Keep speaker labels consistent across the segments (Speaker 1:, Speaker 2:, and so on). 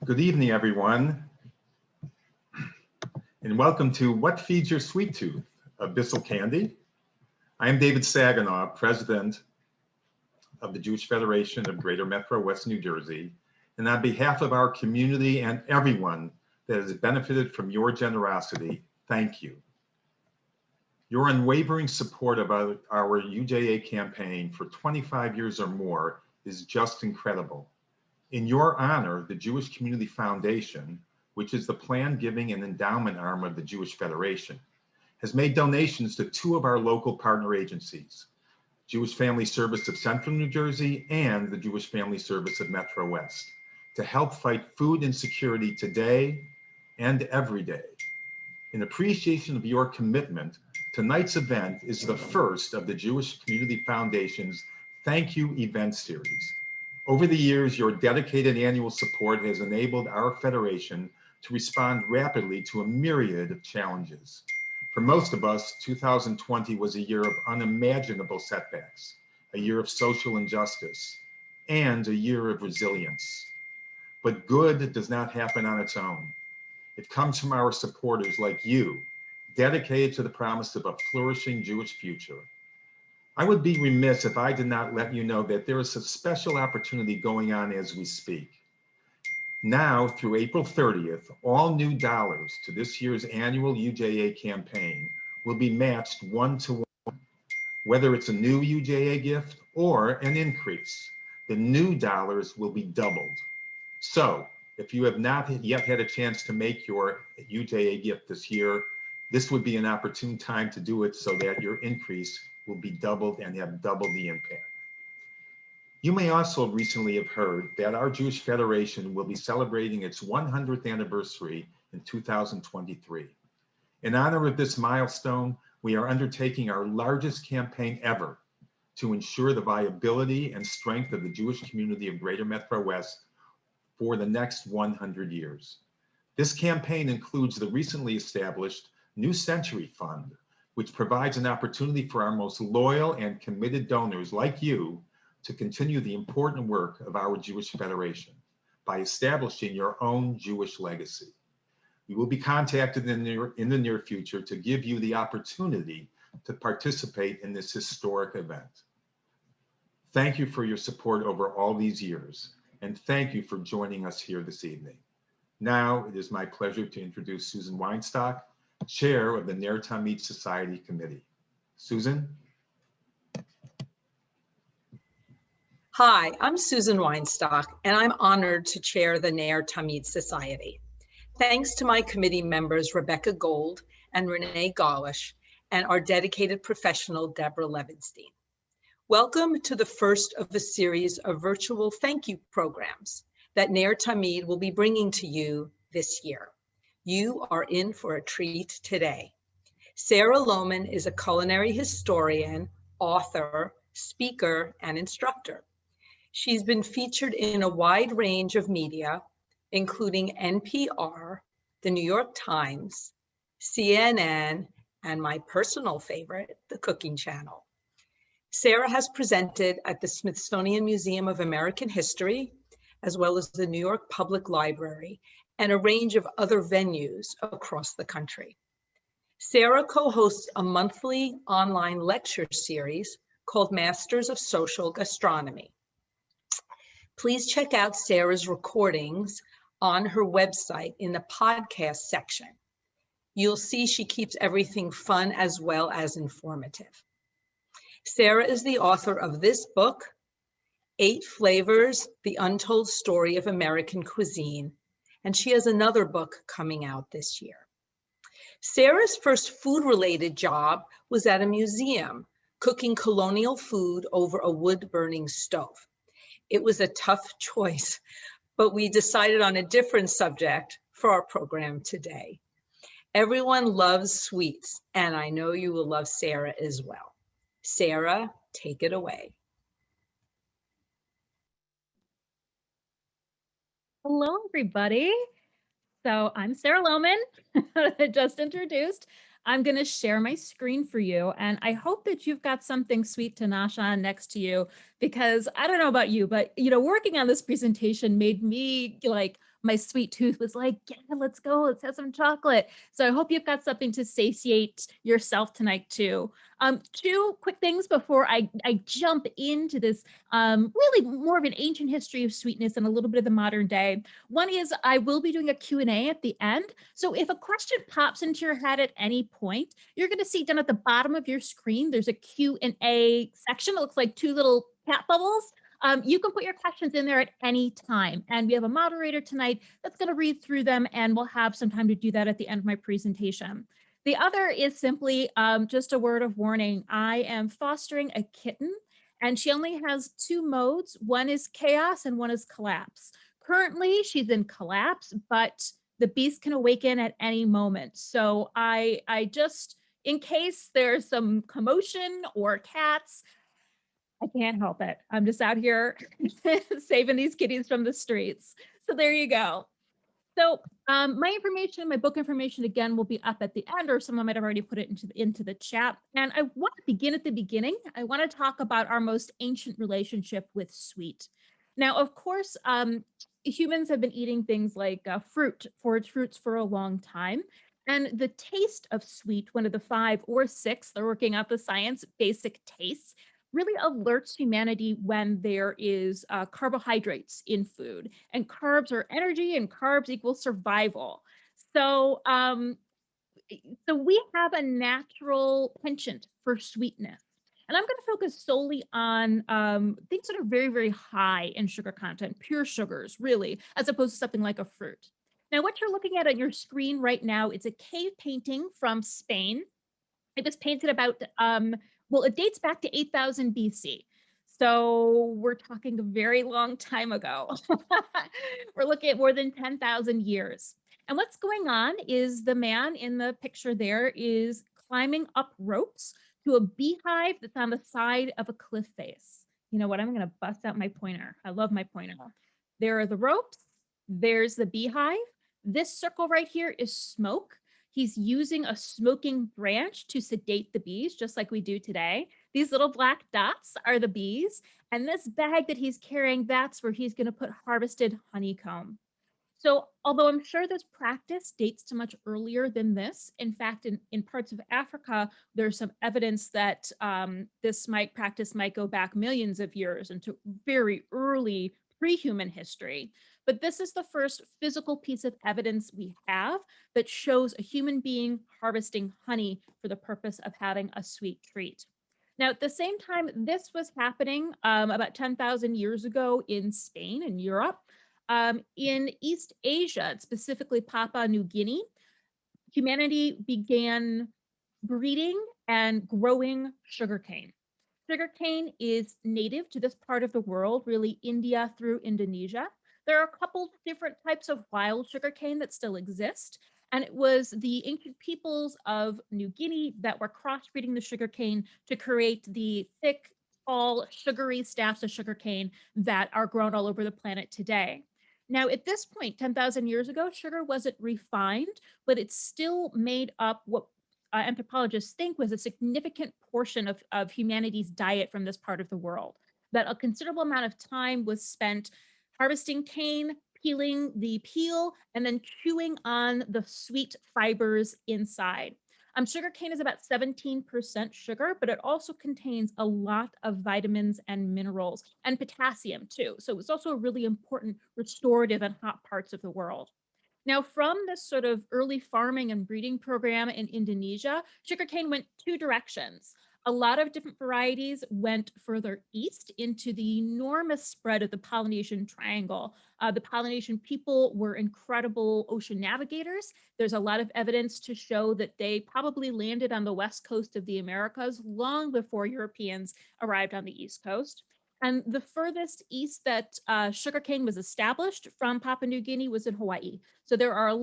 Speaker 1: Good evening, everyone, and welcome to What Feeds Your Sweet Tooth, a Bissel Candy. I am David Saginaw, President of the Jewish Federation of Greater Metro West New Jersey, and on behalf of our community and everyone that has benefited from your generosity, thank you. Your unwavering support of our UJA campaign for 25 years or more is just incredible. In your honor, the Jewish Community Foundation, which is the plan giving and endowment arm of the Jewish Federation, has made donations to two of our local partner agencies, Jewish Family Service of Central New Jersey and the Jewish Family Service of Metro West, to help fight food insecurity today and every day. In appreciation of your commitment, tonight's event is the first of the Jewish Community Foundation's Thank You event series. Over the years, your dedicated annual support has enabled our federation to respond rapidly to a myriad of challenges. For most of us, 2020 was a year of unimaginable setbacks, a year of social injustice, and a year of resilience. But good does not happen on its own. It comes from our supporters like you, dedicated to the promise of a flourishing Jewish future. I would be remiss if I did not let you know that there is a special opportunity going on as we speak. Now, through April 30th, all new dollars to this year's annual UJA campaign will be matched 1-to-1. Whether it's a new UJA gift or an increase, the new dollars will be doubled. So, if you have not yet had a chance to make your UJA gift this year, this would be an opportune time to do it so that your increase will be doubled and have double the impact. You may also recently have heard that our Jewish Federation will be celebrating its 100th anniversary in 2023. In honor of this milestone, we are undertaking our largest campaign ever to ensure the viability and strength of the Jewish community of Greater Metro West for the next 100 years. This campaign includes the recently established New Century Fund, which provides an opportunity for our most loyal and committed donors like you to continue the important work of our Jewish Federation by establishing your own Jewish legacy. We will be contacted in the near future to give you the opportunity to participate in this historic event. Thank you for your support over all these years, and thank you for joining us here this evening. Now, it is my pleasure to introduce Susan Weinstock, Chair of the Ner Tamid Society Committee. Susan?
Speaker 2: Hi, I'm Susan Weinstock, and I'm honored to chair the Ner Tamid Society. Thanks to my committee members, Rebecca Gold and Renee Gaulish, and our dedicated professional, Deborah Levinstein. Welcome to the first of a series of virtual thank you programs that Ner Tamid will be bringing to you this year. You are in for a treat today. Sarah Lohman is a culinary historian, author, speaker, and instructor. She's been featured in a wide range of media, including NPR, the New York Times, CNN, and my personal favorite, the Cooking Channel. Sarah has presented at the Smithsonian Museum of American History, as well as the New York Public Library, and a range of other venues across the country. Sarah co-hosts a monthly online lecture series called Masters of Social Gastronomy. Please check out Sarah's recordings on her website in the podcast section. You'll see she keeps everything fun as well as informative. Sarah is the author of this book, 8 Flavors, The Untold Story of American Cuisine, and she has another book coming out this year. Sarah's first food-related job was at a museum, cooking colonial food over a wood-burning stove. It was a tough choice, but we decided on a different subject for our program today. Everyone loves sweets, and I know you will love Sarah as well. Sarah, take it away.
Speaker 3: Hello, everybody. So I'm Sarah Lohman, just introduced. I'm going to share my screen for you, and I hope that you've got something sweet to nosh on next to you, because I don't know about you, but working on this presentation made me like my sweet tooth was like, yeah, let's go, let's have some chocolate. So I hope you've got something to satiate yourself tonight too. Two quick things before I jump into this really more of an ancient history of sweetness and a little bit of the modern day. One is I will be doing a Q&A at the end. So if a question pops into your head at any point, you're going to see down at the bottom of your screen, there's a Q&A section. It looks like two little cat bubbles. You can put your questions in there at any time. And we have a moderator tonight that's going to read through them, and we'll have some time to do that at the end of my presentation. The other is simply just a word of warning. I am fostering a kitten, and she only has two modes. One is chaos and one is collapse. Currently, she's in collapse, but the beast can awaken at any moment. So I just, in case there's some commotion or cats, I can't help it. I'm just out here saving these kitties from the streets. So there you go. So my information, my book information, again, will be up at the end, or someone might have already put it into the chat. And I want to begin at the beginning. I want to talk about our most ancient relationship with sweet. Now, of course, humans have been eating things like forage fruits for a long time. And the taste of sweet, one of the 5 or 6, they're working out the science, basic tastes, really alerts humanity when there is carbohydrates in food, and carbs are energy and carbs equal survival. So, so we have a natural penchant for sweetness. And I'm going to focus solely on things that are very, very high in sugar content, pure sugars, really, as opposed to something like a fruit. Now, what you're looking at on your screen right now is a cave painting from Spain. It was painted about, well, it dates back to 8,000 BC. So we're talking a very long time ago. We're looking at more than 10,000 years. And what's going on is the man in the picture there is climbing up ropes to a beehive that's on the side of a cliff face. You know what? I'm going to bust out my pointer. I love my pointer. There are the ropes. There's the beehive. This circle right here is smoke. He's using a smoking branch to sedate the bees, just like we do today. These little black dots are the bees. And this bag that he's carrying, that's where he's going to put harvested honeycomb. So although I'm sure this practice dates to much earlier than this, in fact, in parts of Africa, there's some evidence that this practice might go back millions of years into very early pre-human history. But this is the first physical piece of evidence we have that shows a human being harvesting honey for the purpose of having a sweet treat. Now, at the same time, this was happening about 10,000 years ago in Spain and Europe. In East Asia, specifically Papua New Guinea, humanity began breeding and growing sugarcane. Sugarcane is native to this part of the world, really India through Indonesia. There are a couple different types of wild sugarcane that still exist, and it was the ancient peoples of New Guinea that were crossbreeding the sugarcane to create the thick, tall, sugary staffs of sugarcane that are grown all over the planet today. Now, at this point, 10,000 years ago, sugar wasn't refined, but it still made up what anthropologists think was a significant portion of humanity's diet from this part of the world. That a considerable amount of time was spent harvesting cane, peeling the peel, and then chewing on the sweet fibers inside. Sugarcane is about 17% sugar, but it also contains a lot of vitamins and minerals and potassium too. So it's also a really important restorative in hot parts of the world. Now, from this sort of early farming and breeding program in Indonesia, sugarcane went 2 directions. A lot of different varieties went further east into the enormous spread of the Polynesian Triangle. The Polynesian people were incredible ocean navigators. There's a lot of evidence to show that they probably landed on the west coast of the Americas long before Europeans arrived on the east coast. And the furthest east that sugarcane was established from Papua New Guinea was in Hawaii. So there are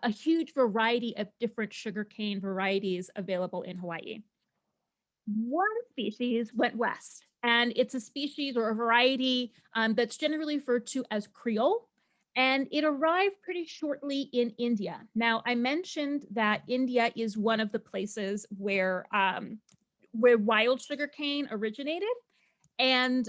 Speaker 3: a huge variety of different sugarcane varieties available in Hawaii. One species went west, and it's a species or a variety that's generally referred to as Creole, and it arrived pretty shortly in India. Now, I mentioned that India is one of the places where wild sugarcane originated, and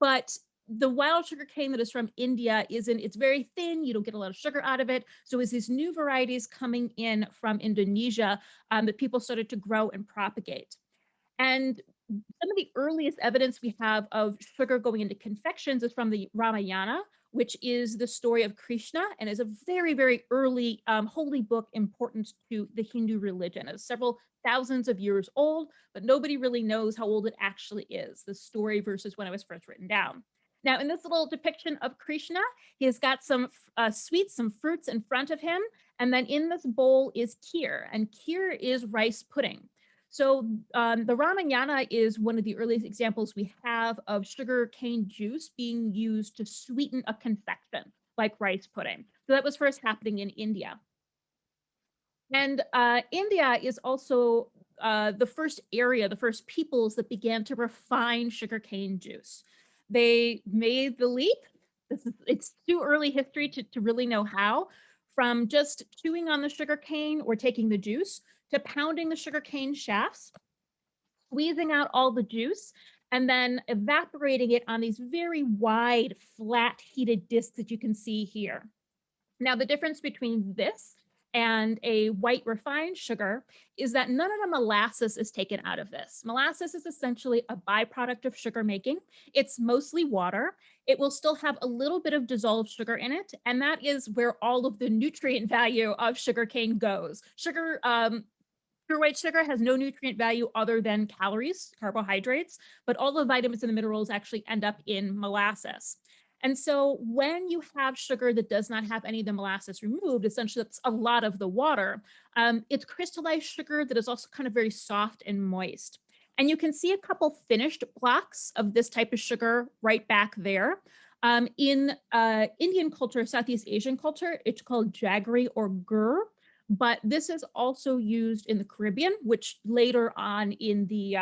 Speaker 3: but the wild sugar cane that is from India it's very thin. You don't get a lot of sugar out of it. So as these new varieties coming in from Indonesia that people started to grow and propagate. And some of the earliest evidence we have of sugar going into confections is from the Ramayana, which is the story of Krishna and is a very, very early holy book important to the Hindu religion. It's several thousands of years old, but nobody really knows how old it actually is, the story versus when it was first written down. Now, in this little depiction of Krishna, he has got some sweets, some fruits in front of him. And then in this bowl is kheer, and kheer is rice pudding. So the Ramayana is one of the earliest examples we have of sugar cane juice being used to sweeten a confection like rice pudding. So that was first happening in India. And India is also the first area, the first peoples that began to refine sugarcane juice. They made the leap. It's too early history to really know how, from just chewing on the sugarcane or taking the juice to pounding the sugarcane shafts, squeezing out all the juice, and then evaporating it on these very wide, flat, heated discs that you can see here. Now, the difference between this and a white refined sugar is that none of the molasses is taken out of this. Molasses is essentially a byproduct of sugar making. It's mostly water. It will still have a little bit of dissolved sugar in it, and that is where all of the nutrient value of sugarcane goes. Pure white sugar has no nutrient value other than calories, carbohydrates, but all the vitamins and the minerals actually end up in molasses. And so when you have sugar that does not have any of the molasses removed, essentially that's a lot of the water, it's crystallized sugar that is also kind of very soft and moist. And you can see a couple finished blocks of this type of sugar right back there. In Indian culture, Southeast Asian culture, it's called jaggery or gur. But this is also used in the Caribbean, which later on in the,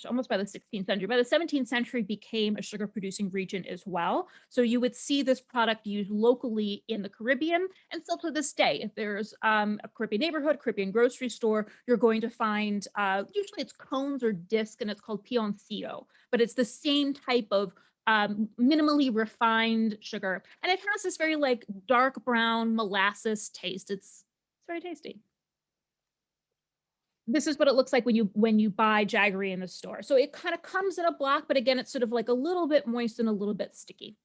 Speaker 3: almost by the 16th century, by the 17th century became a sugar producing region as well. So you would see this product used locally in the Caribbean, and still to this day, if there's a Caribbean neighborhood, Caribbean grocery store, you're going to find, usually it's cones or disc, and it's called pioncillo, but it's the same type of minimally refined sugar, and it has this very like dark brown molasses taste. It's very tasty. This is what it looks like when you buy jaggery in the store. So it kind of comes in a block, but again, it's sort of like a little bit moist and a little bit sticky.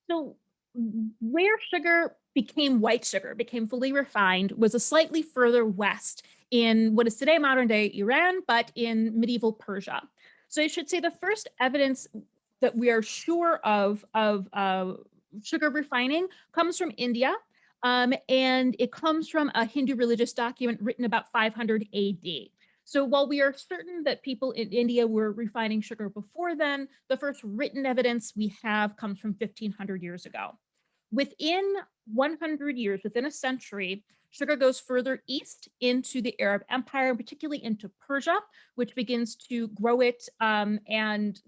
Speaker 3: So where sugar became white sugar, became fully refined, was a slightly further west in what is today modern day Iran, but in medieval Persia. So I should say the first evidence that we are sure of sugar refining comes from India, and it comes from a Hindu religious document written about 500 AD. So while we are certain that people in India were refining sugar before then, the first written evidence we have comes from 1500 years ago. Within 100 years, within a century, sugar goes further east into the Arab Empire, particularly into Persia, which begins to grow it. And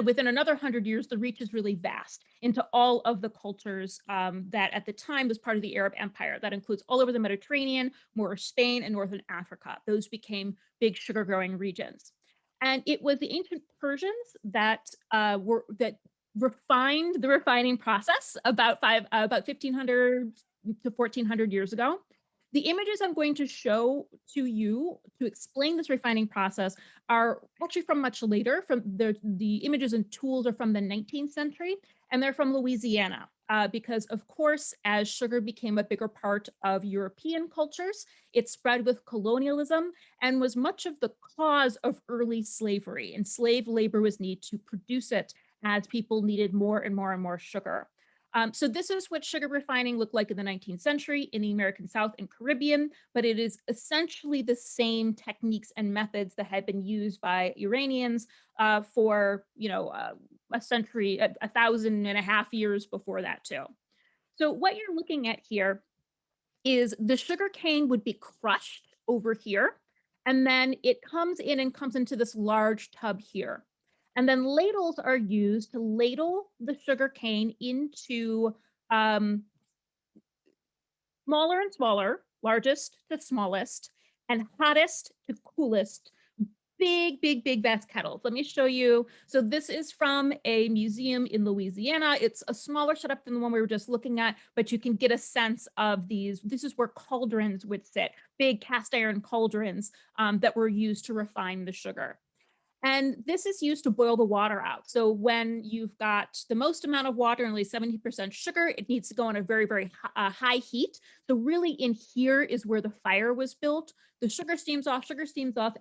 Speaker 3: within another 100 years, the reach is really vast into all of the cultures that at the time was part of the Arab Empire. That includes all over the Mediterranean, more Spain, and northern Africa. Those became big sugar growing regions. And it was the ancient Persians that refined the refining process about 1500 to 1400 years ago. The images I'm going to show to you to explain this refining process are actually from much later. From the images and tools are from the 19th century, and they're from Louisiana. Because of course, as sugar became a bigger part of European cultures, it spread with colonialism and was much of the cause of early slavery. And slave labor was needed to produce it as people needed more and more and more sugar. So this is what sugar refining looked like in the 19th century in the American South and Caribbean, but it is essentially the same techniques and methods that had been used by Iranians for, a century, 1,500 years before that too. So what you're looking at here is the sugar cane would be crushed over here, and then it comes into this large tub here. And then ladles are used to ladle the sugar cane into smaller and smaller, largest to smallest, and hottest to coolest, big vast kettles. Let me show you. So this is from a museum in Louisiana. It's a smaller setup than the one we were just looking at, but you can get a sense of these. This is where cauldrons would sit, big cast iron cauldrons that were used to refine the sugar. And this is used to boil the water out. So when you've got the most amount of water, only 70% sugar, it needs to go on a very high heat. So really in here is where the fire was built. The sugar steams off.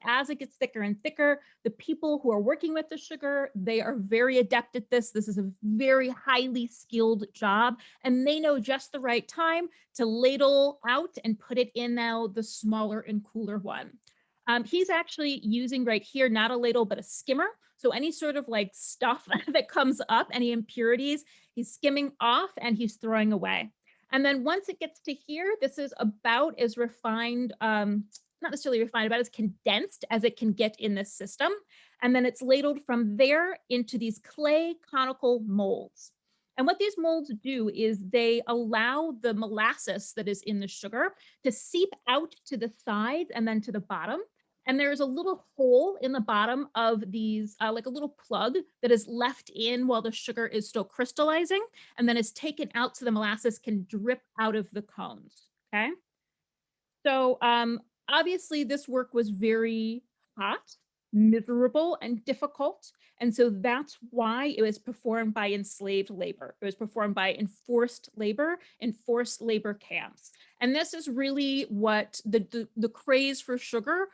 Speaker 3: As it gets thicker and thicker, the people who are working with the sugar, they are very adept at this. This is a very highly skilled job, and they know just the right time to ladle out and put it in now the smaller and cooler one. He's actually using right here, not a ladle, but a skimmer. So any sort of like stuff that comes up, any impurities, he's skimming off and he's throwing away. And then once it gets to here, this is about as refined, not necessarily refined, about as condensed as it can get in this system. And then it's ladled from there into these clay conical molds. And what these molds do is they allow the molasses that is in the sugar to seep out to the sides and then to the bottom. And there's a little hole in the bottom of these, like a little plug that is left in while the sugar is still crystallizing, and then is taken out so the molasses can drip out of the cones, okay? So obviously this work was very hot, miserable, and difficult. And so that's why it was performed by enslaved labor. It was performed by enforced labor camps. And this is really what the craze for sugar,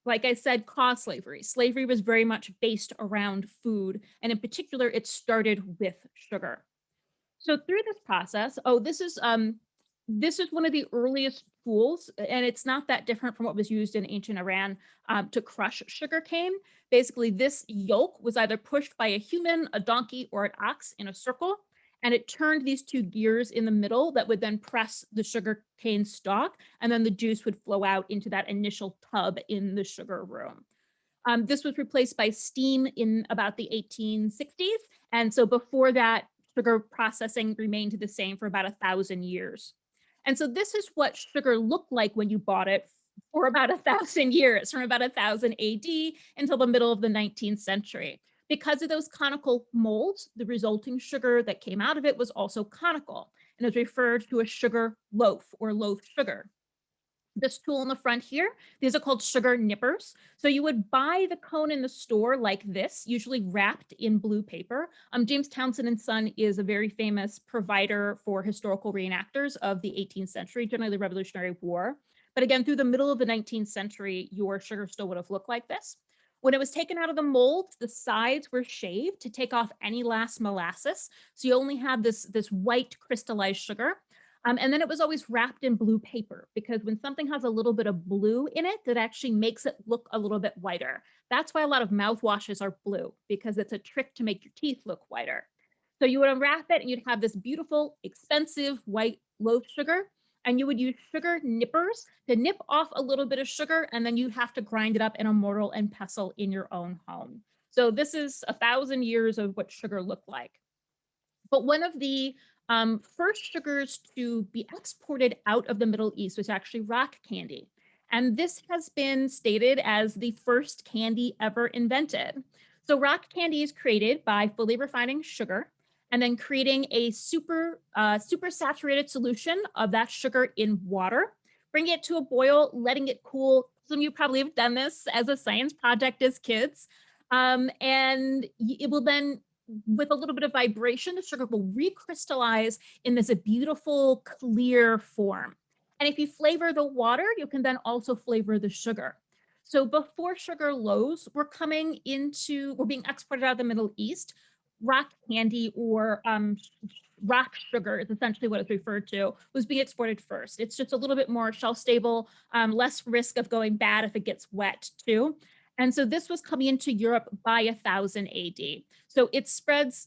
Speaker 3: like I said, caused slavery. Slavery was very much based around food. And in particular, it started with sugar. So through this process, this is one of the earliest tools, and it's not that different from what was used in ancient Iran to crush sugarcane. Basically, this yoke was either pushed by a human, a donkey, or an ox in a circle, and it turned these two gears in the middle that would then press the sugarcane stalk, and then the juice would flow out into that initial tub in the sugar room. This was replaced by steam in about the 1860s, and so before that, sugar processing remained the same for about 1,000 years. And so this is what sugar looked like when you bought it for about 1,000 years, from about 1000 AD until the middle of the 19th century. Because of those conical molds, the resulting sugar that came out of it was also conical, and is referred to as sugar loaf or loaf sugar. This tool in the front here, these are called sugar nippers. So you would buy the cone in the store like this, usually wrapped in blue paper. James Townsend and Son is a very famous provider for historical reenactors of the 18th century, generally the Revolutionary War. But again, through the middle of the 19th century, your sugar still would have looked like this. When it was taken out of the molds, the sides were shaved to take off any last molasses. So you only have this white crystallized sugar. And then it was always wrapped in blue paper, because when something has a little bit of blue in it, that actually makes it look a little bit whiter. That's why a lot of mouthwashes are blue, because it's a trick to make your teeth look whiter. So you would unwrap it and you'd have this beautiful, expensive white loaf sugar, and you would use sugar nippers to nip off a little bit of sugar, and then you have to grind it up in a mortar and pestle in your own home. So this is 1,000 years of what sugar looked like. But one of the first sugars to be exported out of the Middle East was actually rock candy. And this has been stated as the first candy ever invented. So rock candy is created by fully refining sugar and then creating a super saturated solution of that sugar in water, bringing it to a boil, letting it cool. Some of you probably have done this as a science project as kids. And it will then, with a little bit of vibration, the sugar will recrystallize in this beautiful clear form. And if you flavor the water, you can then also flavor the sugar. So before sugar loaves were being exported out of the Middle East, rock candy or rock sugar is essentially what it's referred to, was being exported first. It's just a little bit more shelf stable, less risk of going bad if it gets wet too. And so this was coming into Europe by 1000 AD. So it spreads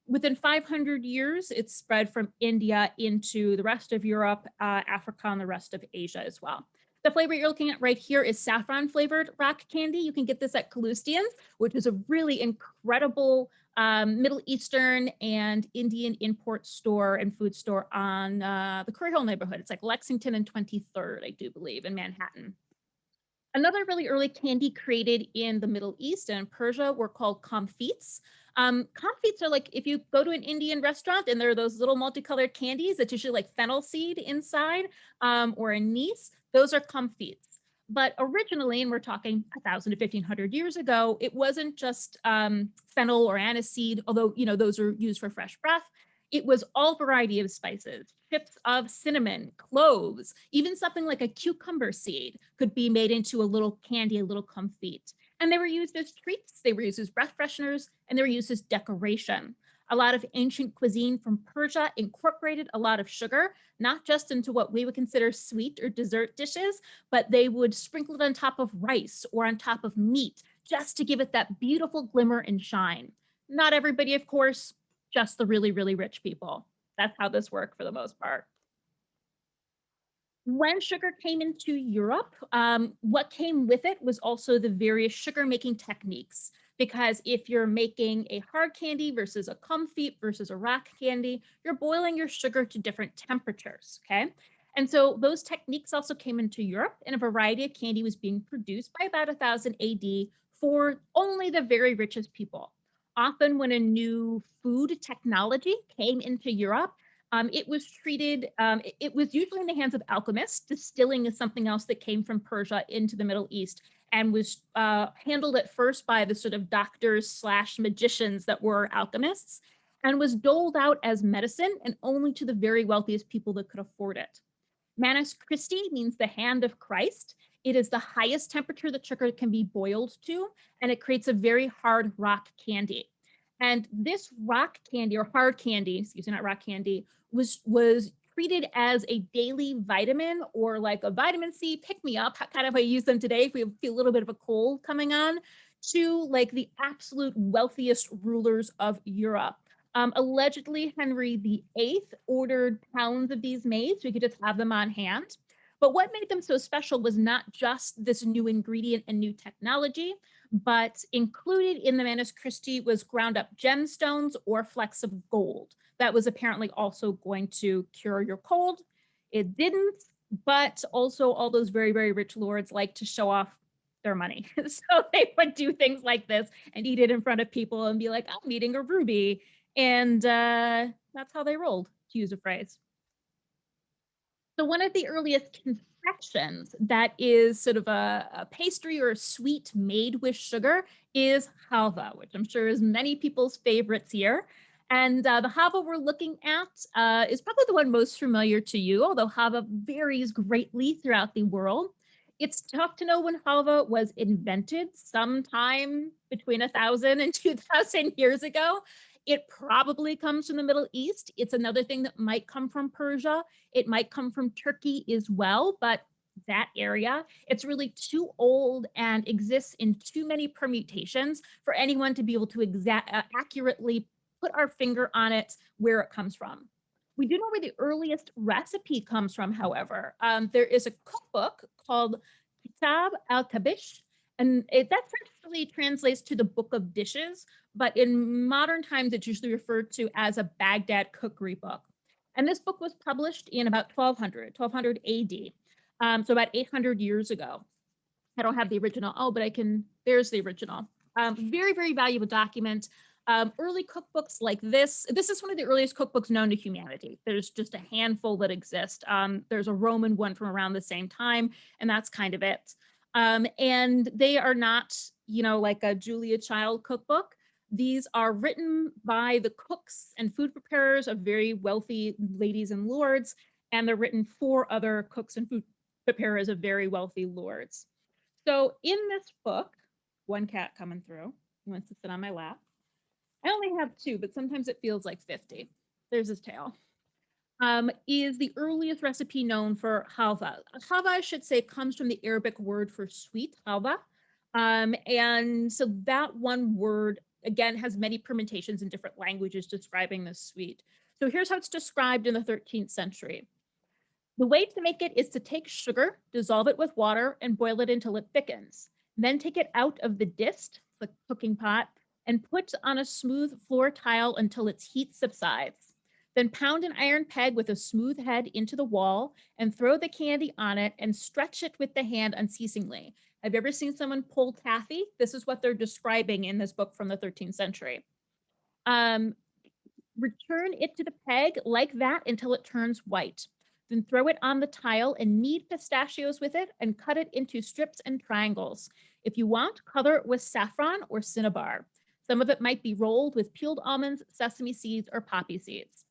Speaker 3: within 500 years, it's spread from India into the rest of Europe, Africa, and the rest of Asia as well. The flavor you're looking at right here is saffron flavored rock candy. You can get this at Kalustyan's, which is a really incredible Middle Eastern and Indian import store and food store on the Curry Hill neighborhood. It's like Lexington and 23rd, I do believe, in Manhattan. Another really early candy created in the Middle East and Persia were called comfits. Comfits are like if you go to an Indian restaurant and there are those little multicolored candies that's usually like fennel seed inside, or anise, those are comfits. But originally, and we're talking 1,000 to 1,500 years ago, it wasn't just fennel or aniseed, although those are used for fresh breath. It was all variety of spices, chips of cinnamon, cloves, even something like a cucumber seed could be made into a little candy, a little comfit. And they were used as treats, they were used as breath fresheners, and they were used as decoration. A lot of ancient cuisine from Persia incorporated a lot of sugar, not just into what we would consider sweet or dessert dishes, but they would sprinkle it on top of rice or on top of meat, just to give it that beautiful glimmer and shine. Not everybody, of course, just the really, really rich people. That's how this worked for the most part. When sugar came into Europe, what came with it was also the various sugar making techniques. Because if you're making a hard candy versus a comfit versus a rock candy, you're boiling your sugar to different temperatures, okay? And so those techniques also came into Europe, and a variety of candy was being produced by about 1000 AD for only the very richest people. Often when a new food technology came into Europe, it was treated, it was usually in the hands of alchemists. Distilling is something else that came from Persia into the Middle East and was handled at first by the sort of doctors slash magicians that were alchemists, and was doled out as medicine and only to the very wealthiest people that could afford it. Manus Christi means the hand of Christ. It is the highest temperature that sugar can be boiled to, and it creates a very hard rock candy. And this rock candy, or hard candy, excuse me, not rock candy, was treated as a daily vitamin, or like a vitamin C pick-me-up, kind of how you use them today if we feel a little bit of a cold coming on, to like the absolute wealthiest rulers of Europe. Allegedly, Henry VIII ordered pounds of these made so he could just have them on hand. But what made them so special was not just this new ingredient and new technology, but included in the Manus Christi was ground up gemstones or flecks of gold. That was apparently also going to cure your cold. It didn't, but also all those very, very rich lords like to show off their money. So they would do things like this and eat it in front of people and be like, I'm eating a ruby. And that's how they rolled, to use a phrase. So one of the earliest confections that is sort of a pastry or a sweet made with sugar is halva, which I'm sure is many people's favorites here. And the halva we're looking at is probably the one most familiar to you, although halva varies greatly throughout the world. It's tough to know when halva was invented, sometime between 1,000 and 2,000 years ago. It probably comes from the Middle East. It's another thing that might come from Persia. It might come from Turkey as well, but that area, it's really too old and exists in too many permutations for anyone to be able to accurately put our finger on it where it comes from. We do know where the earliest recipe comes from, however. There is a cookbook called Kitab al-Tabish, and that actually translates to the Book of Dishes, but in modern times, it's usually referred to as a Baghdad cookery book. And this book was published in about 1200 AD, so about 800 years ago. I don't have the original. Oh, but there's the original. Very, very valuable document. Early cookbooks like this is one of the earliest cookbooks known to humanity. There's just a handful that exist. There's a Roman one from around the same time, and that's kind of it. And they are not, like a Julia Child cookbook. These are written by the cooks and food preparers of very wealthy ladies and lords, and they're written for other cooks and food preparers of very wealthy lords. So in this book, one cat coming through, he wants to sit on my lap. I only have two, but sometimes it feels like 50. There's his tail. Is the earliest recipe known for halva. Halva, I should say, comes from the Arabic word for sweet, halva. And so that one word, again, has many permutations in different languages describing this sweet. So here's how it's described in the 13th century. The way to make it is to take sugar, dissolve it with water, and boil it until it thickens. Then take it out of the dist, the cooking pot, and put on a smooth floor tile until its heat subsides. Then pound an iron peg with a smooth head into the wall and throw the candy on it and stretch it with the hand unceasingly. Have you ever seen someone pull taffy? This is what they're describing in this book from the 13th century. Return it to the peg like that until it turns white. Then throw it on the tile and knead pistachios with it and cut it into strips and triangles. If you want, color it with saffron or cinnabar. Some of it might be rolled with peeled almonds, sesame seeds, or poppy seeds.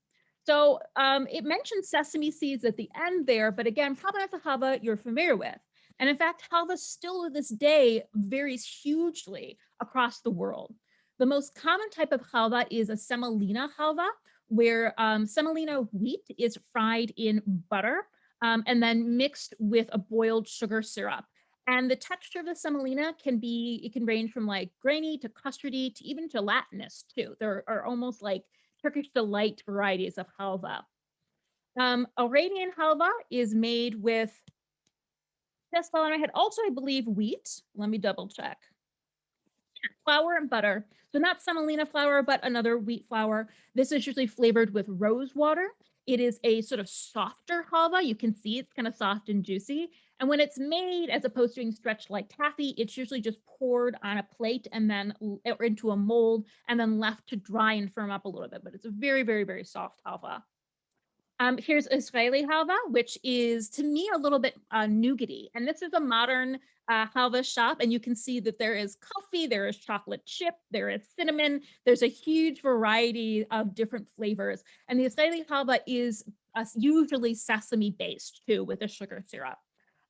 Speaker 3: So it mentions sesame seeds at the end there, but again, probably not the halva you're familiar with. And in fact, halva still to this day varies hugely across the world. The most common type of halva is a semolina halva, where semolina wheat is fried in butter and then mixed with a boiled sugar syrup. And the texture of the semolina can range from like grainy to custardy to even gelatinous too. There are almost like Turkish delight varieties of halva. Iranian halva is made with, just while I had also, I believe, wheat. Let me double check. Flour and butter. So not semolina flour, but another wheat flour. This is usually flavored with rose water. It is a sort of softer halva. You can see it's kind of soft and juicy. And when it's made, as opposed to being stretched like taffy, it's usually just poured on a plate and then or into a mold and then left to dry and firm up a little bit. But it's a very, very, very soft halva. Here's Israeli halva, which is to me a little bit nougaty. And this is a modern halva shop. And you can see that there is coffee, there is chocolate chip, there is cinnamon. There's a huge variety of different flavors. And the Israeli halva is usually sesame based too, with a sugar syrup.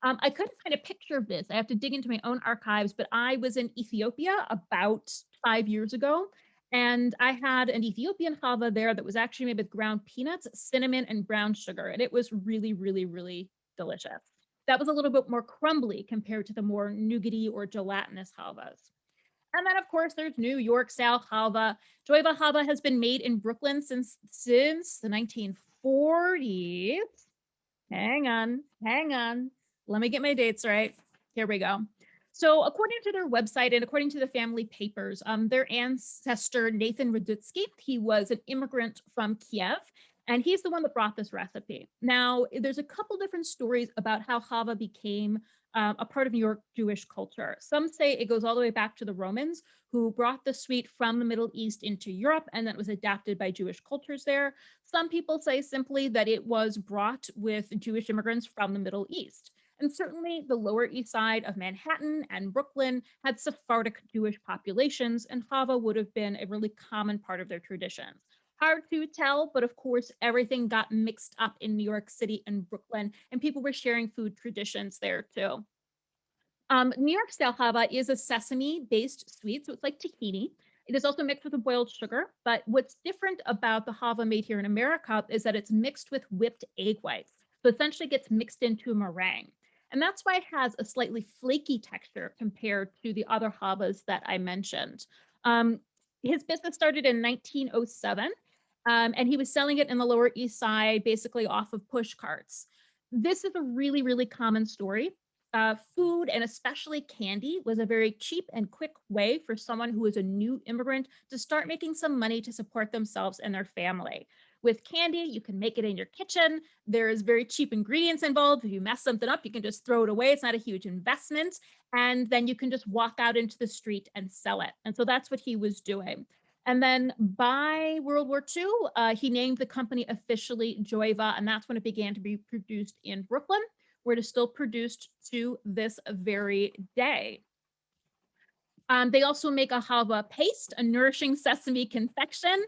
Speaker 3: I couldn't find a picture of this. I have to dig into my own archives, but I was in Ethiopia about 5 years ago. And I had an Ethiopian halva there that was actually made with ground peanuts, cinnamon, and brown sugar. And it was really, really, really delicious. That was a little bit more crumbly compared to the more nougaty or gelatinous halvas. And then, of course, there's New York style halva. Joyva halva has been made in Brooklyn since the 1940s. Hang on. Let me get my dates right. Here we go. So according to their website and according to the family papers, their ancestor, Nathan Radutsky, he was an immigrant from Kiev, and he's the one that brought this recipe. Now, there's a couple different stories about how halva became a part of New York Jewish culture. Some say it goes all the way back to the Romans, who brought the sweet from the Middle East into Europe, and then it was adapted by Jewish cultures there. Some people say simply that it was brought with Jewish immigrants from the Middle East. And certainly the Lower East Side of Manhattan and Brooklyn had Sephardic Jewish populations, and halva would have been a really common part of their traditions. Hard to tell, but of course, everything got mixed up in New York City and Brooklyn, and people were sharing food traditions there too. New York style halva is a sesame-based sweet, so it's like tahini. It is also mixed with a boiled sugar, but what's different about the halva made here in America is that it's mixed with whipped egg whites. So essentially gets mixed into a meringue. And that's why it has a slightly flaky texture compared to the other halvas that I mentioned. His business started in 1907, and he was selling it in the Lower East Side, basically off of push carts. This is a really, really common story. Food, and especially candy, was a very cheap and quick way for someone who was a new immigrant to start making some money to support themselves and their family. With candy, you can make it in your kitchen. There's very cheap ingredients involved. If you mess something up, you can just throw it away. It's not a huge investment. And then you can just walk out into the street and sell it. And so that's what he was doing. And then by World War II, he named the company officially Joyva, and that's when it began to be produced in Brooklyn, where it is still produced to this very day. They also make a halva paste, a nourishing sesame confection.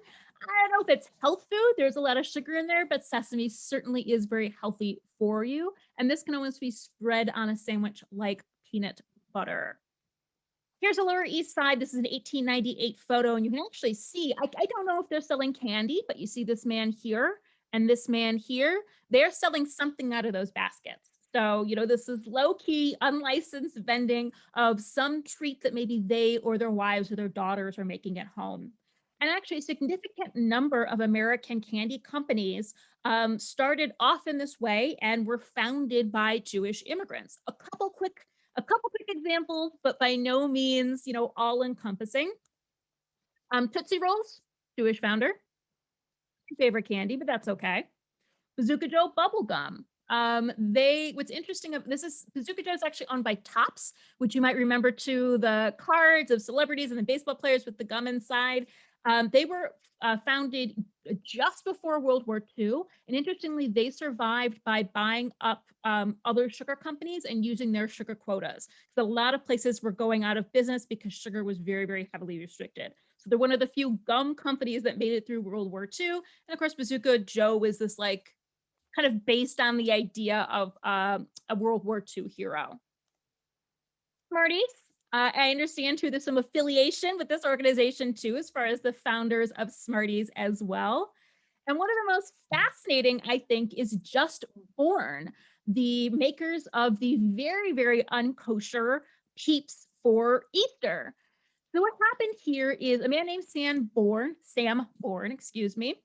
Speaker 3: I don't know if it's health food. There's a lot of sugar in there, but sesame certainly is very healthy for you. And this can almost be spread on a sandwich like peanut butter. Here's a Lower East Side. This is an 1898 photo, and you can actually see, I don't know if they're selling candy, but you see this man here and this man here. They're selling something out of those baskets. So, you know, this is low-key, unlicensed vending of some treat that maybe they or their wives or their daughters are making at home. And actually, a significant number of American candy companies started off in this way and were founded by Jewish immigrants. A couple quick examples, but by no means, you know, all-encompassing. Tootsie Rolls, Jewish founder. Favorite candy, but that's okay. Bazooka Joe bubble gum. What's interesting, Bazooka Joe is actually owned by Topps, which you might remember too, the cards of celebrities and the baseball players with the gum inside. They were founded just before World War II. And interestingly, they survived by buying up other sugar companies and using their sugar quotas. So a lot of places were going out of business because sugar was very, very heavily restricted. So they're one of the few gum companies that made it through World War II. And of course, Bazooka Joe was this like kind of based on the idea of a World War II hero. Smarties, I understand too there's some affiliation with this organization too, as far as the founders of Smarties as well. And one of the most fascinating, I think, is Just Born, the makers of the very, very unkosher Peeps for Easter. So what happened here is a man named Sam Born, excuse me.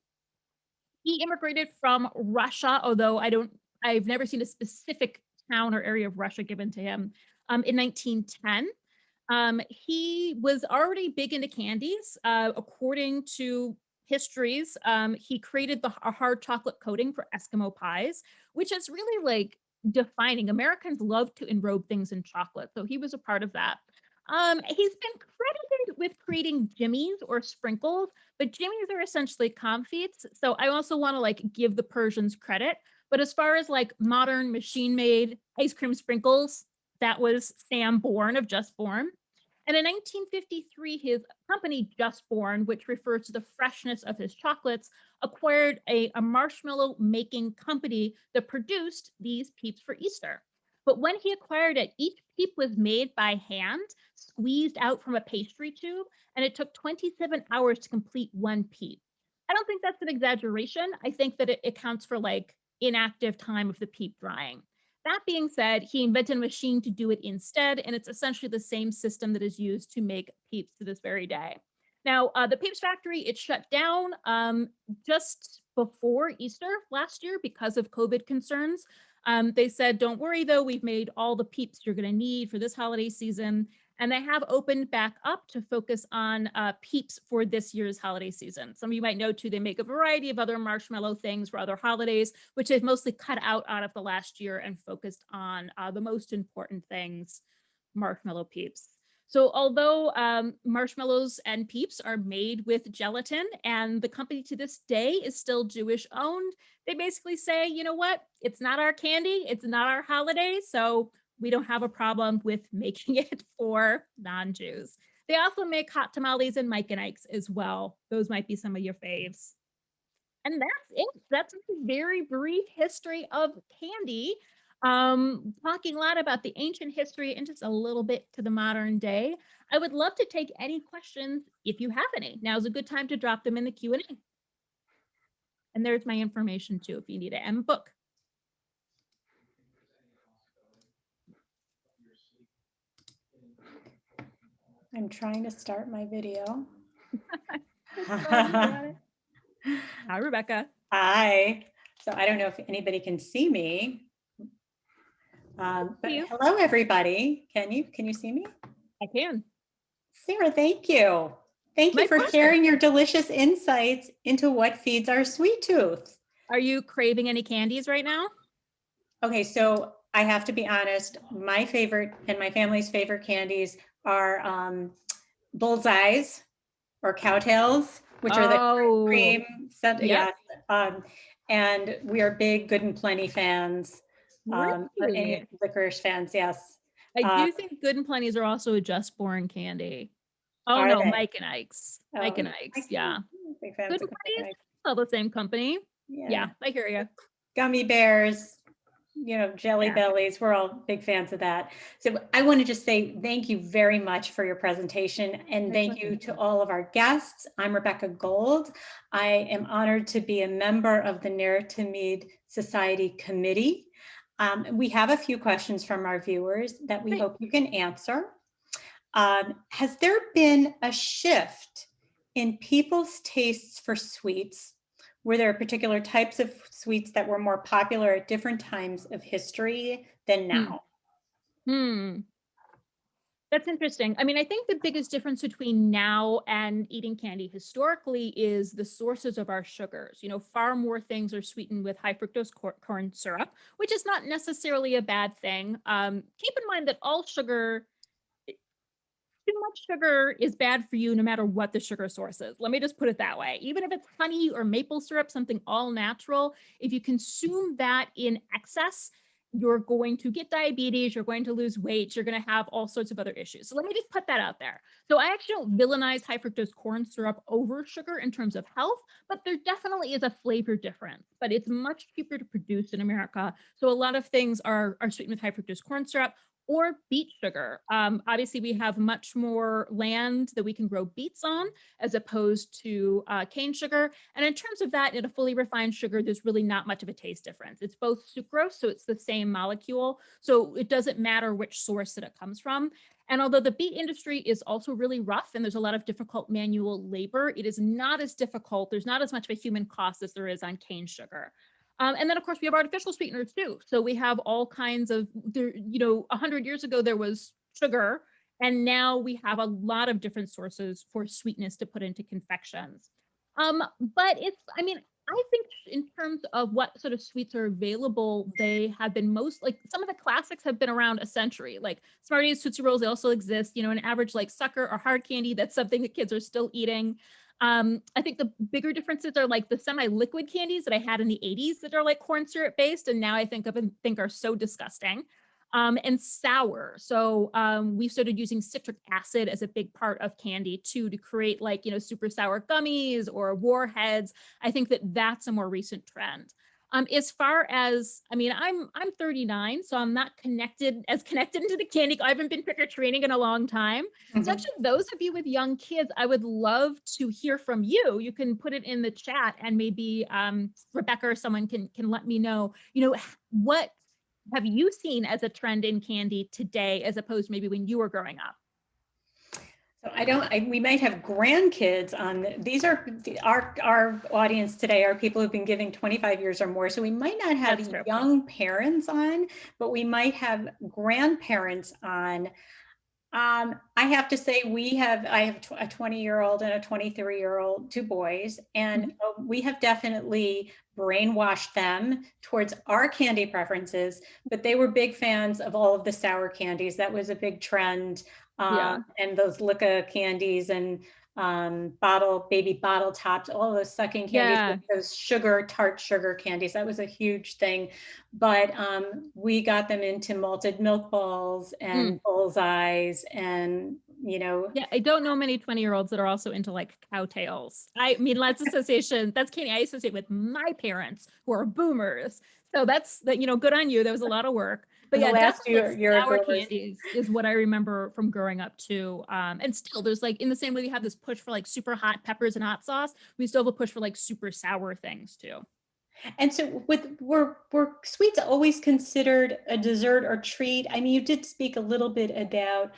Speaker 3: He immigrated from Russia, although I've never seen a specific town or area of Russia given to him, in 1910. He was already big into candies. According to histories, he created a hard chocolate coating for Eskimo pies, which is really like defining. Americans love to enrobe things in chocolate, so he was a part of that. He's been credited with creating jimmies or sprinkles, but jimmies are essentially comfits. So I also want to like give the Persians credit. But as far as like modern machine-made ice cream sprinkles, that was Sam Born of Just Born. And in 1953, his company Just Born, which refers to the freshness of his chocolates, acquired a marshmallow making company that produced these Peeps for Easter. But when he acquired it, each Peep was made by hand, squeezed out from a pastry tube, and it took 27 hours to complete one Peep. I don't think that's an exaggeration. I think that it accounts for like inactive time of the Peep drying. That being said, he invented a machine to do it instead, and it's essentially the same system that is used to make Peeps to this very day. Now, the Peeps factory, it shut down just before Easter last year because of COVID concerns. They said, don't worry though, we've made all the Peeps you're gonna need for this holiday season. And they have opened back up to focus on Peeps for this year's holiday season. Some of you might know too, they make a variety of other marshmallow things for other holidays, which they've mostly cut out of the last year and focused on the most important things, marshmallow Peeps. So although marshmallows and Peeps are made with gelatin and the company to this day is still Jewish owned, they basically say, you know what, it's not our candy, it's not our holiday, so we don't have a problem with making it for non-Jews. They also make hot tamales and Mike and Ike's as well. Those might be some of your faves. And that's it. That's a very brief history of candy. Talking a lot about the ancient history and just a little bit to the modern day. I would love to take any questions if you have any. Now's a good time to drop them in the Q&A. And there's my information too, if you need it, and book.
Speaker 4: I'm trying to start my video.
Speaker 3: Hi, Rebecca.
Speaker 4: Hi. So I don't know if anybody can see me. But hello, everybody. Can you see me?
Speaker 3: I can.
Speaker 4: Sarah, thank you. Thank you for sharing your delicious insights into what feeds our sweet tooth.
Speaker 3: Are you craving any candies right now?
Speaker 4: Okay, so I have to be honest, my favorite and my family's favorite candies are bullseyes or cowtails, which are the cream.
Speaker 3: Yep.
Speaker 4: Yeah. And we are big Good and Plenty fans.
Speaker 3: Really?
Speaker 4: Licorice fans, yes.
Speaker 3: I do think Good and Plenty's are also a Just Born candy. Oh no,
Speaker 4: they?
Speaker 3: Mike and Ike's. Mike and Ike's, yeah.
Speaker 4: Big fans
Speaker 3: Good and Plenty's, all the same company. Yeah, I hear you.
Speaker 4: Gummy bears, Jelly Bellies, we're all big fans of that. So I want to just say thank you very much for your presentation, and thank you to all of our guests. I'm Rebecca Gold. I am honored to be a member of the Ner Tamid Society Committee. We have a few questions from our viewers that we hope you can answer. Has there been a shift in people's tastes for sweets? Were there particular types of sweets that were more popular at different times of history than now?
Speaker 3: That's interesting. I mean, I think the biggest difference between now and eating candy historically is the sources of our sugars. You know, far more things are sweetened with high fructose corn syrup, which is not necessarily a bad thing. Keep in mind that all sugar, too much sugar is bad for you no matter what the sugar source is. Let me just put it that way. Even if it's honey or maple syrup, something all natural, if you consume that in excess, you're going to get diabetes, you're going to lose weight, you're going to have all sorts of other issues. So let me just put that out there. So I actually don't villainize high fructose corn syrup over sugar in terms of health, but there definitely is a flavor difference, but it's much cheaper to produce in America. So a lot of things are sweetened with high fructose corn syrup or beet sugar. Obviously, we have much more land that we can grow beets on as opposed to cane sugar. And in terms of that, in a fully refined sugar, there's really not much of a taste difference. It's both sucrose, so it's the same molecule. So it doesn't matter which source that it comes from. And although the beet industry is also really rough and there's a lot of difficult manual labor, it is not as difficult. There's not as much of a human cost as there is on cane sugar. And then, of course, we have artificial sweeteners too. So we have all kinds of, you know, 100 years ago, there was sugar, and now we have a lot of different sources for sweetness to put into confections. But it's, I mean, I think in terms of what sort of sweets are available, they have been most, like some of the classics have been around a century, like Smarties, Tootsie Rolls, they also exist, you know, an average like sucker or hard candy, that's something that kids are still eating. I think the bigger differences are like the semi-liquid candies that I had in the 80s that are like corn syrup based, and now I think of and think are so disgusting. And sour. So we started using citric acid as a big part of candy too, to create like, you know, super sour gummies or warheads. I think that that's a more recent trend. As far as, I mean, I'm 39, so I'm not connected into the candy. I haven't been trick-or-treating in a long time. So actually, those of you with young kids, I would love to hear from you. You can put it in the chat, and maybe Rebecca or someone can let me know, you know, what have you seen as a trend in candy today, as opposed to maybe when you were growing up?
Speaker 4: So we might have grandkids on. These are our audience today are people who've been giving 25 years or more. So we might not have young parents on, but we might have grandparents on. I have to say I have a 20-year-old and a 23-year-old, two boys, and we have definitely brainwashed them towards our candy preferences, but they were big fans of all of the sour candies. That was a big trend. And those Licca candies and baby bottle tops, all those sucking candies, those tart sugar candies. That was a huge thing. But we got them into malted milk balls and bullseyes and, you know.
Speaker 3: Yeah, I don't know many 20-year-olds that are also into like cowtails. I mean, let's association, that's candy I associate with my parents who are boomers. So that's, you know, good on you. There was a lot of work. But yeah, definitely sour candies is what I remember from growing up too. And still there's like, in the same way we have this push for like super hot peppers and hot sauce, we still have a push for like super sour things too.
Speaker 4: And so were sweets always considered a dessert or treat? I mean, you did speak a little bit about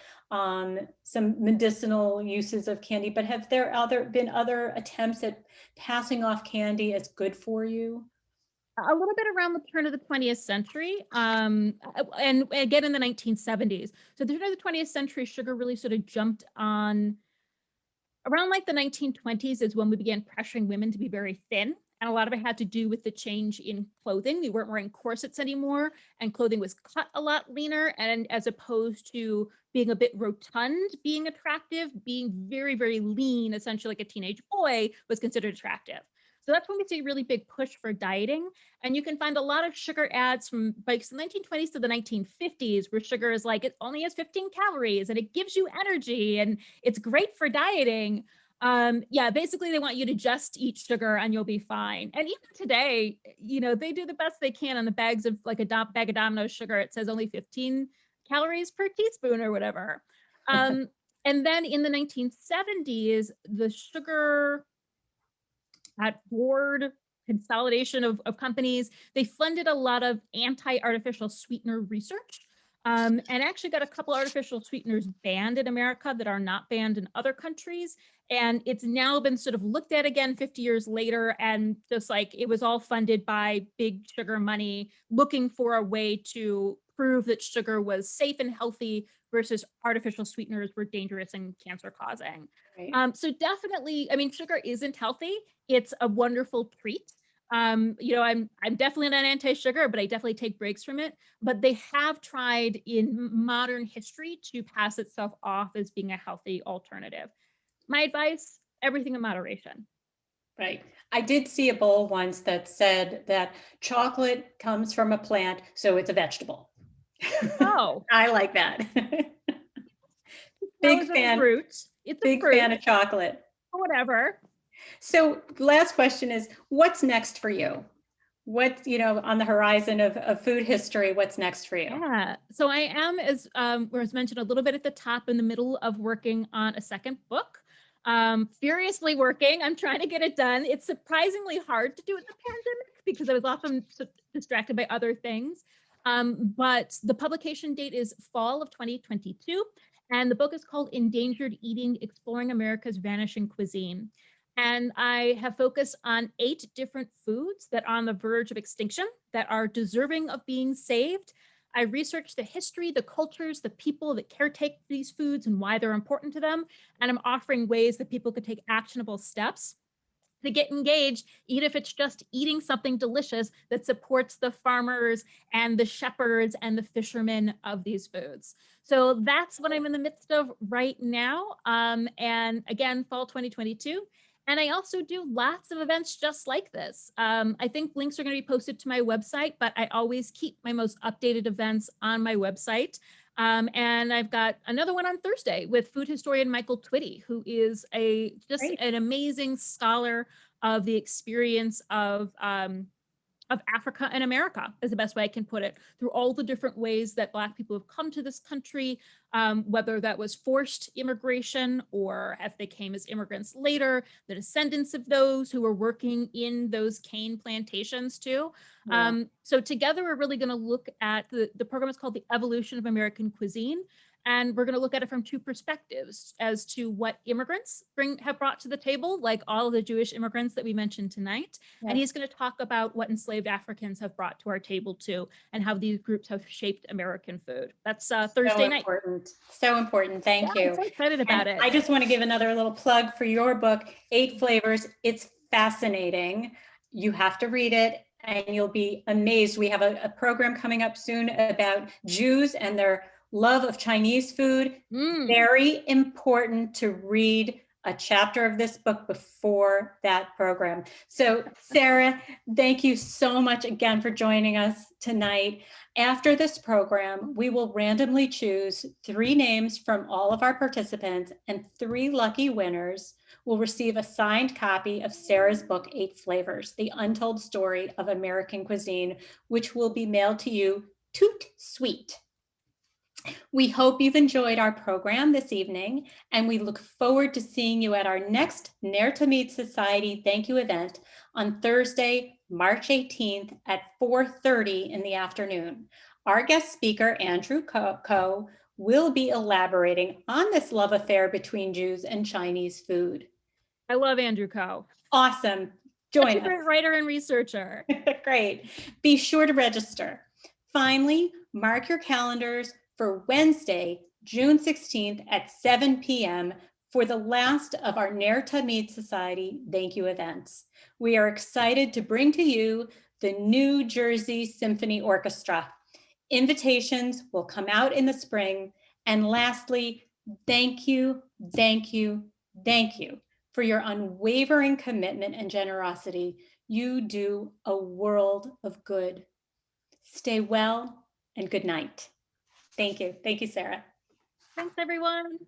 Speaker 4: some medicinal uses of candy, but have there been other attempts at passing off candy as good for you?
Speaker 3: A little bit around the turn of the 20th century, and again in the 1970s. So the turn of the 20th century, sugar really sort of jumped on. Around like the 1920s is when we began pressuring women to be very thin. And a lot of it had to do with the change in clothing. We weren't wearing corsets anymore, and clothing was cut a lot leaner. And as opposed to being a bit rotund, being attractive, being very, very lean, essentially like a teenage boy, was considered attractive. So that's when we see a really big push for dieting. And you can find a lot of sugar ads from like the 1920s to the 1950s where sugar is like, it only has 15 calories and it gives you energy and it's great for dieting. Yeah, basically they want you to just eat sugar and you'll be fine. And even today, you know, they do the best they can on the bags of like a bag of Domino's sugar. It says only 15 calories per teaspoon or whatever. And then in the 1970s, the sugar board consolidation of companies, they funded a lot of anti-artificial sweetener research, and actually got a couple artificial sweeteners banned in America that are not banned in other countries. And it's now been sort of looked at again 50 years later, and just like it was all funded by big sugar money looking for a way to prove that sugar was safe and healthy versus artificial sweeteners were dangerous and cancer causing.
Speaker 4: Right.
Speaker 3: So definitely, I mean, sugar isn't healthy. It's a wonderful treat. You know, I'm definitely not anti-sugar, but I definitely take breaks from it. But they have tried in modern history to pass itself off as being a healthy alternative. My advice, everything in moderation.
Speaker 4: Right. I did see a bowl once that said that chocolate comes from a plant, so it's a vegetable.
Speaker 3: Oh,
Speaker 4: I like that.
Speaker 3: that
Speaker 4: Big
Speaker 3: was a
Speaker 4: fan,
Speaker 3: fruit. It's a
Speaker 4: big
Speaker 3: fruit,
Speaker 4: fan of chocolate.
Speaker 3: whatever.
Speaker 4: So last question is, what's next for you? What, on the horizon of food history, what's next for you?
Speaker 3: Yeah. So I am, as was mentioned a little bit at the top, in the middle of working on a second book. Furiously working. I'm trying to get it done. It's surprisingly hard to do in the pandemic because I was often distracted by other things. But the publication date is fall of 2022. And the book is called Endangered Eating, Exploring America's Vanishing Cuisine. And I have focused on 8 different foods that are on the verge of extinction that are deserving of being saved. I researched the history, the cultures, the people that caretake these foods and why they're important to them. And I'm offering ways that people could take actionable steps to get engaged, even if it's just eating something delicious that supports the farmers and the shepherds and the fishermen of these foods. So that's what I'm in the midst of right now. And again, fall 2022. And I also do lots of events just like this. I think links are going to be posted to my website, but I always keep my most updated events on my website. And I've got another one on Thursday with food historian Michael Twitty, who is just
Speaker 4: Great.
Speaker 3: an amazing scholar of the experience of Africa and America, is the best way I can put it, through all the different ways that Black people have come to this country, whether that was forced immigration or if they came as immigrants later, the descendants of those who were working in those cane plantations too.
Speaker 4: Yeah.
Speaker 3: So together, we're really going to look at the program is called The Evolution of American Cuisine. And we're going to look at it from 2 perspectives as to what immigrants have brought to the table, like all of the Jewish immigrants that we mentioned tonight.
Speaker 4: Yeah.
Speaker 3: And he's going to talk about what enslaved Africans have brought to our table too, and how these groups have shaped American food. That's Thursday night.
Speaker 4: Important. So important. Thank you.
Speaker 3: I'm so excited about
Speaker 4: And
Speaker 3: it.
Speaker 4: I just want to give another little plug for your book, 8 Flavors. It's fascinating. You have to read it and you'll be amazed. We have a program coming up soon about Jews and their love of Chinese food. Very important to read a chapter of this book before that program. So Sarah, thank you so much again for joining us tonight. After this program, we will randomly choose 3 names from all of our participants, and 3 lucky winners will receive a signed copy of Sarah's book, 8 Flavors, The Untold Story of American Cuisine, which will be mailed to you toot sweet. We hope you've enjoyed our program this evening, and we look forward to seeing you at our next Ner Tamid Society Thank You event on Thursday, March 18th at 4:30 in the afternoon. Our guest speaker, Andrew Ko, will be elaborating on this love affair between Jews and Chinese food.
Speaker 3: I love Andrew Ko.
Speaker 4: Awesome.
Speaker 3: Such
Speaker 4: Join
Speaker 3: a
Speaker 4: us.
Speaker 3: great writer and researcher.
Speaker 4: Great. Be sure to register. Finally, mark your calendars for Wednesday, June 16th at 7 p.m. for the last of our Ner Tamid Society Thank You events. We are excited to bring to you the New Jersey Symphony Orchestra. Invitations will come out in the spring. And lastly, thank you, thank you, thank you for your unwavering commitment and generosity. You do a world of good. Stay well and good night. Thank you. Thank you, Sarah.
Speaker 3: Thanks, everyone.